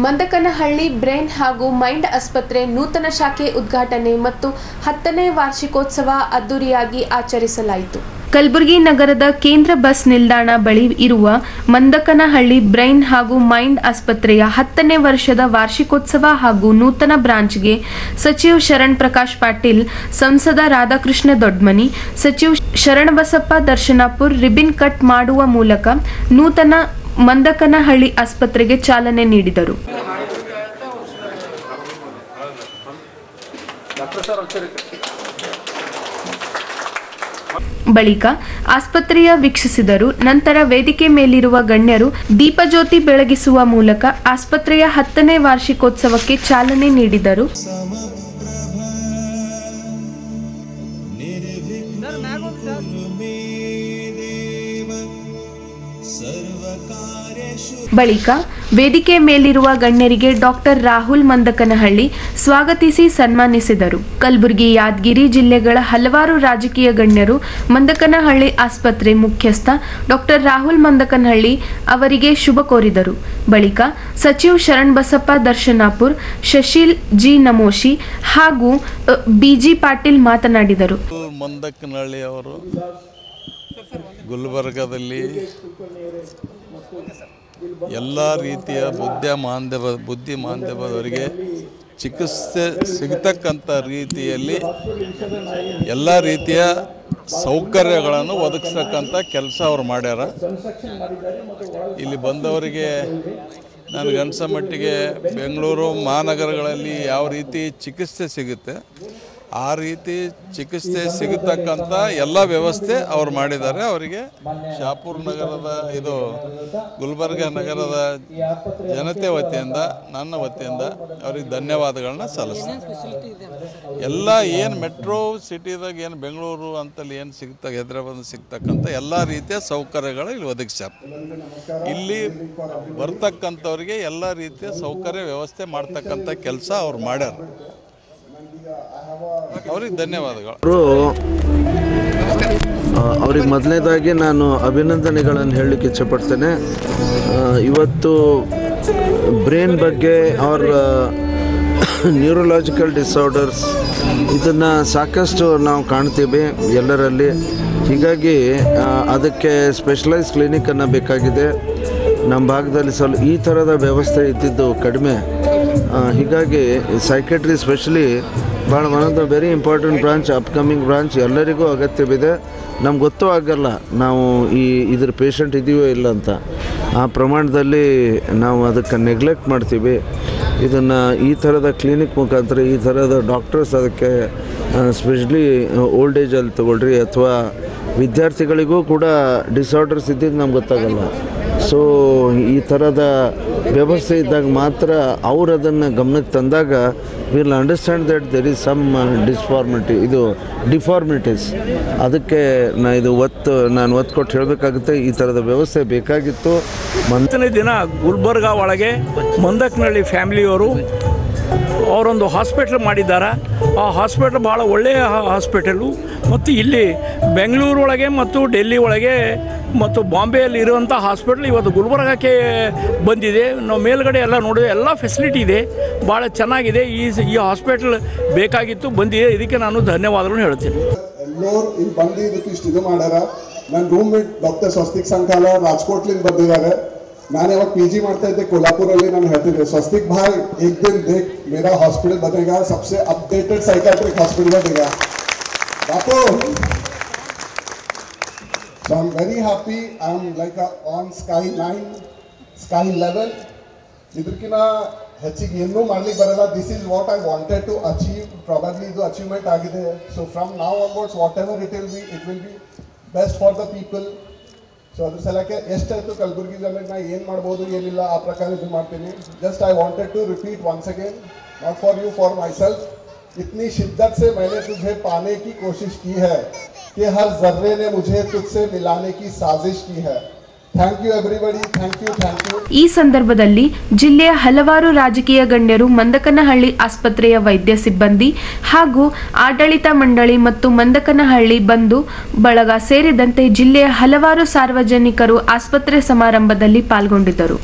Mandakanahalli brain ಹಾಗೂ mind ಆಸ್ಪತ್ರೆ ನೂತನ ಶಾಖೆ ಉದ್ಘಾಟನೆ ಮತ್ತು 10ನೇ ವಾರ್ಷಿಕೋತ್ಸವ ಅದ್ದೂರಿಯಾಗಿ ಆಚರಿಸಲಾಯಿತು. ಕಲಬುರಗಿ ನಗರದ ಕೇಂದ್ರ ಬಸ್ ನಿಲ್ದಾಣ ಬಳಿ ಇರುವ ಮಂದಕನಹಳ್ಳಿ ಬ್ರೈನ್ ಹಾಗೂ ಮೈಂಡ್ ಆಸ್ಪತ್ರೆಯ 10ನೇ ವರ್ಷದ ವಾರ್ಷಿಕೋತ್ಸವ ಹಾಗೂ ನೂತನ ಬ್ರಾಂಚ್ಗೆ ಸಚಿವ ಶರಣ್ ಪ್ರಕಾಶ್ ಪಾಟೀಲ್, ಸಂಸದ ರಾಧಾಕೃಷ್ಣ ದೊಡ್ಮನಿ, ಸಚಿವ ಶರಣಬಸಪ್ಪ ದರ್ಶನಾಪುರ್ ರಿಬಿನ್ ಕಟ್ ಮಾಡುವ ಮೂಲಕ ನೂತನ ಮಂದಕನಹಳ್ಳಿ ಆಸ್ಪತ್ರೆಗೆ ಚಾಲನೆ ನೀಡಿದರು. ಬಳಿಕ ಆಸ್ಪತ್ರೆಯ ವೀಕ್ಷಿಸಿದರು. ನಂತರ ವೇದಿಕೆ ಮೇಲಿರುವ ಗಣ್ಯರು ದೀಪಜ್ಯೋತಿ ಬೆಳಗಿಸುವ ಮೂಲಕ ಆಸ್ಪತ್ರೆಯ 10ನೇ ವಾರ್ಷಿಕೋತ್ಸವಕ್ಕೆ ಚಾಲನೆ ನೀಡಿದರು. ಬಳಿಕ ವೇದಿಕೆ ಮೇಲಿರುವ ಗಣ್ಯರಿಗೆ ಡಾಕ್ಟರ್ ರಾಹುಲ್ ಮಂದಕನಹಳ್ಳಿ ಸ್ವಾಗತಿಸಿ ಸನ್ಮಾನಿಸಿದರು. ಕಲಬುರಗಿ, ಯಾದಗಿರಿ ಜಿಲ್ಲೆಗಳ ಹಲವಾರು ರಾಜಕೀಯ ಗಣ್ಯರು ಮಂದಕನಹಳ್ಳಿ ಆಸ್ಪತ್ರೆ ಮುಖ್ಯಸ್ಥ ಡಾಕ್ಟರ್ ರಾಹುಲ್ ಮಂದಕನಹಳ್ಳಿ ಅವರಿಗೆ ಶುಭ ಕೋರಿದರು. ಬಳಿಕ ಸಚಿವ ಶರಣಬಸಪ್ಪ ದರ್ಶನಾಪುರ್, ಶಶೀಲ್ ಜಿ ನಮೋಶಿ ಹಾಗೂ ಬಿಜಿ ಪಾಟೀಲ್ ಮಾತನಾಡಿದರು. ಮಂದಕನಹಳ್ಳಿ ಅವರು ಗುಲ್ಬರ್ಗಾದಲ್ಲಿ ಎಲ್ಲ ರೀತಿಯ ಬುದ್ಧಿಮಾಂದ್ಯದವರಿಗೆ ಚಿಕಿತ್ಸೆ ಸಿಗತಕ್ಕಂಥ ರೀತಿಯಲ್ಲಿ ಎಲ್ಲ ರೀತಿಯ ಸೌಕರ್ಯಗಳನ್ನು ಒದಗಿಸ್ತಕ್ಕಂಥ ಕೆಲಸ ಅವ್ರು ಮಾಡ್ಯಾರ. ಇಲ್ಲಿ ಬಂದವರಿಗೆ ನನಗನ್ಸೋ ಮಟ್ಟಿಗೆ ಬೆಂಗಳೂರು ಮಹಾನಗರಗಳಲ್ಲಿ ಯಾವ ರೀತಿ ಚಿಕಿತ್ಸೆ ಸಿಗುತ್ತೆ ಆ ರೀತಿ ಚಿಕಿತ್ಸೆ ಸಿಗತಕ್ಕಂಥ ಎಲ್ಲ ವ್ಯವಸ್ಥೆ ಅವ್ರು ಮಾಡಿದ್ದಾರೆ. ಅವರಿಗೆ ಶಾಪುರ್ ನಗರದ ಗುಲ್ಬರ್ಗ ನಗರದ ಜನತೆ ವತಿಯಿಂದ, ನನ್ನ ವತಿಯಿಂದ ಅವ್ರಿಗೆ ಧನ್ಯವಾದಗಳನ್ನ ಸಲ್ಲಿಸ್ತೀನಿ. ಎಲ್ಲ ಏನು ಮೆಟ್ರೋ ಸಿಟಿದಾಗ ಏನು ಬೆಂಗಳೂರು ಅಂತಲ್ಲಿ ಏನು ಹೈದರಾಬಾದ್ ಸಿಗ್ತಕ್ಕಂಥ ಎಲ್ಲ ರೀತಿಯ ಸೌಕರ್ಯಗಳು ಇಲ್ಲಿ ಒದಗಿಸ್ಯಾರ. ಇಲ್ಲಿ ಬರ್ತಕ್ಕಂಥವ್ರಿಗೆ ಎಲ್ಲ ರೀತಿಯ ಸೌಕರ್ಯ ವ್ಯವಸ್ಥೆ ಮಾಡ್ತಕ್ಕಂಥ ಕೆಲಸ ಅವ್ರು ಮಾಡ್ಯಾರ. ಅವ್ರಿಗೆ ಧನ್ಯವಾದಗಳು. ಅವ್ರಿಗೆ ಮೊದಲನೇದಾಗಿ ನಾನು ಅಭಿನಂದನೆಗಳನ್ನು ಹೇಳಲಿಕ್ಕೆ ಇಚ್ಛೆಪಡ್ತೇನೆ. ಇವತ್ತು ಬ್ರೈನ್ ಬಗ್ಗೆ ಅವ್ರ ನ್ಯೂರೋಲಾಜಿಕಲ್ ಡಿಸಾರ್ಡರ್ಸ್ ಇದನ್ನು ಸಾಕಷ್ಟು ನಾವು ಕಾಣ್ತೀವಿ ಎಲ್ಲರಲ್ಲಿ. ಹೀಗಾಗಿ ಅದಕ್ಕೆ ಸ್ಪೆಷಲೈಸ್ ಕ್ಲಿನಿಕನ್ನು ಬೇಕಾಗಿದೆ. ನಮ್ಮ ಭಾಗದಲ್ಲಿ ಸ್ವಲ್ಪ ಈ ಥರದ ವ್ಯವಸ್ಥೆ ಇದ್ದಿದ್ದು ಕಡಿಮೆ. ಹೀಗಾಗಿ ಸೈಕೆಟ್ರಿ ಸ್ಪೆಷಲಿ ಭಾಳ one of the very important branch, upcoming branch ಎಲ್ಲರಿಗೂ ಅಗತ್ಯವಿದೆ. ನಮ್ಗೆ ಗೊತ್ತೂ ಆಗಲ್ಲ ನಾವು ಇದ್ರ ಪೇಷಂಟ್ ಇದೆಯೋ ಇಲ್ಲ ಅಂತ. ಆ ಪ್ರಮಾಣದಲ್ಲಿ ನಾವು ಅದಕ್ಕೆ ನೆಗ್ಲೆಕ್ಟ್ ಮಾಡ್ತೀವಿ. ಇದನ್ನು ಈ ಥರದ ಕ್ಲಿನಿಕ್ ಮುಖಾಂತರ ಈ ಥರದ ಡಾಕ್ಟರ್ಸ್ ಅದಕ್ಕೆ ಸ್ಪೆಷಲಿ ಓಲ್ಡ್ ಏಜಲ್ಲಿ ತಗೊಳ್ರಿ, ಅಥವಾ ವಿದ್ಯಾರ್ಥಿಗಳಿಗೂ ಕೂಡ ಡಿಸಾರ್ಡರ್ಸ್ ಇದ್ದಿದ್ದು ನಮ್ಗೆ ಗೊತ್ತಾಗಲ್ಲ. ಸೊ ಈ ಥರದ ವ್ಯವಸ್ಥೆ ಇದ್ದಾಗ ಮಾತ್ರ ಅವ್ರು ಅದನ್ನು ಗಮನಕ್ಕೆ ತಂದಾಗ will understand that there is some deformities. ಅದಕ್ಕೆ ನಾನು ಒತ್ತು ಕೊಟ್ಟು ಹೇಳಬೇಕಾಗುತ್ತೆ. ಈ ಥರದ ವ್ಯವಸ್ಥೆ ಬೇಕಾಗಿತ್ತು. ಮುಂದಿನ ದಿನ ಗುಲ್ಬರ್ಗಾ ಒಳಗೆ ಮಂದಕನಹಳ್ಳಿ ಫ್ಯಾಮಿಲಿಯವರು ಅವರೊಂದು ಹಾಸ್ಪಿಟ್ಲ್ ಮಾಡಿದ್ದಾರೆ. ಆ ಹಾಸ್ಪಿಟ್ಲ್ ಭಾಳ ಒಳ್ಳೆಯ ಹಾಸ್ಪಿಟಲು. ಮತ್ತು ಇಲ್ಲಿ ಬೆಂಗಳೂರೊಳಗೆ ಮತ್ತು ಡೆಲ್ಲಿ ಒಳಗೆ ಮತ್ತು ಬಾಂಬೆಯಲ್ಲಿ ಇರುವಂಥ ಹಾಸ್ಪಿಟ್ಲ್ ಇವತ್ತು ಗುಲ್ಬರ್ಗಕ್ಕೆ ಬಂದಿದೆ. ನಾವು ಮೇಲ್ಗಡೆ ಎಲ್ಲ ನೋಡಿದ್ರೆ ಎಲ್ಲ ಫೆಸಿಲಿಟಿ ಇದೆ, ಭಾಳ ಚೆನ್ನಾಗಿದೆ. ಈ ಹಾಸ್ಪಿಟ್ಲ್ ಬೇಕಾಗಿತ್ತು, ಬಂದಿದೆ. ಇದಕ್ಕೆ ನಾನು ಧನ್ಯವಾದಗಳನ್ನು ಹೇಳ್ತೀನಿ. ಎಲ್ಲರೂ ಇಲ್ಲಿ ಬಂದು ಇದಕ್ಕೆ ಇಷ್ಟು ಇದು ಮಾಡ್ಯಾರ. ನನ್ನ ರೂಮ್ಮೇಟ್ ಡಾಕ್ಟರ್ ಸ್ವಸ್ತಿಕ್ ಸಂಕಾಲ ರಾಜ್ಕೋಟ್ಲಿಂದ ಬಂದಿದ್ದಾರೆ. ನಾನು ಯಾವಾಗ PG ಮಾಡ್ತಾ ಇದ್ದೆ कोल्हापुರಲ್ಲಿ, ನಾನು ಹೇಳ್ತಿದ್ದೆ स्वस्तिक भाई एक दिन देख मेरा हॉस्पिटल बनेगा, सबसे अपडेटेड साइकियाट्रिक हॉस्पिटल बनेगा बापू. So I'm very happy. I'm like on sky 9, sky 11. ಇದಕ್ಕಿಂತ ಹೆಚ್ಚಿಗೆ ಏನೂ ಮಾಡ್ಲಿಕ್ಕೆ ಬರಲ್ಲ. This is what I wanted to achieve. Probably ಇದು ಅಚೀವ್ಮೆಂಟ್ ಆಗಿದೆ. So from now onwards whatever it will be best for the people. So ಅದ್ರ ಸಲಕ್ಕೆ ಎಷ್ಟಾಯಿತು ಕಲಬುರಗಿ ಜನಕ್ಕೆ ನಾ ಏನು ಮಾಡ್ಬೋದು ಏನಿಲ್ಲ ಆ ಪ್ರಕಾರ ಇದು ಮಾಡ್ತೀನಿ. Just I wanted to repeat once again, not for you, for myself. इतनी शिद्दत से मैंने तुझे पाने की कोशिश की है कि हर जर्रे ने मुझे तुझसे मिलाने की साजिश की है. Thank you everybody. Thank you. ಈ ಸಂದರ್ಭದಲ್ಲಿ ಜಿಲ್ಲೆಯ ಹಲವಾರು ರಾಜಕೀಯ ಗಣ್ಯರು, ಮಂದಕನಹಳ್ಳಿ ಆಸ್ಪತ್ರೆಯ ವೈದ್ಯ ಸಿಬ್ಬಂದಿ ಹಾಗೂ ಆಡಳಿತ ಮಂಡಳಿ ಮತ್ತು ಮಂದಕನಹಳ್ಳಿ ಬಂಧು ಬಳಗ ಸೇರಿದಂತೆ ಜಿಲ್ಲೆಯ ಹಲವಾರು ಸಾರ್ವಜನಿಕರು ಆಸ್ಪತ್ರೆ ಸಮಾರಂಭದಲ್ಲಿ ಪಾಲ್ಗೊಂಡಿದ್ದರು.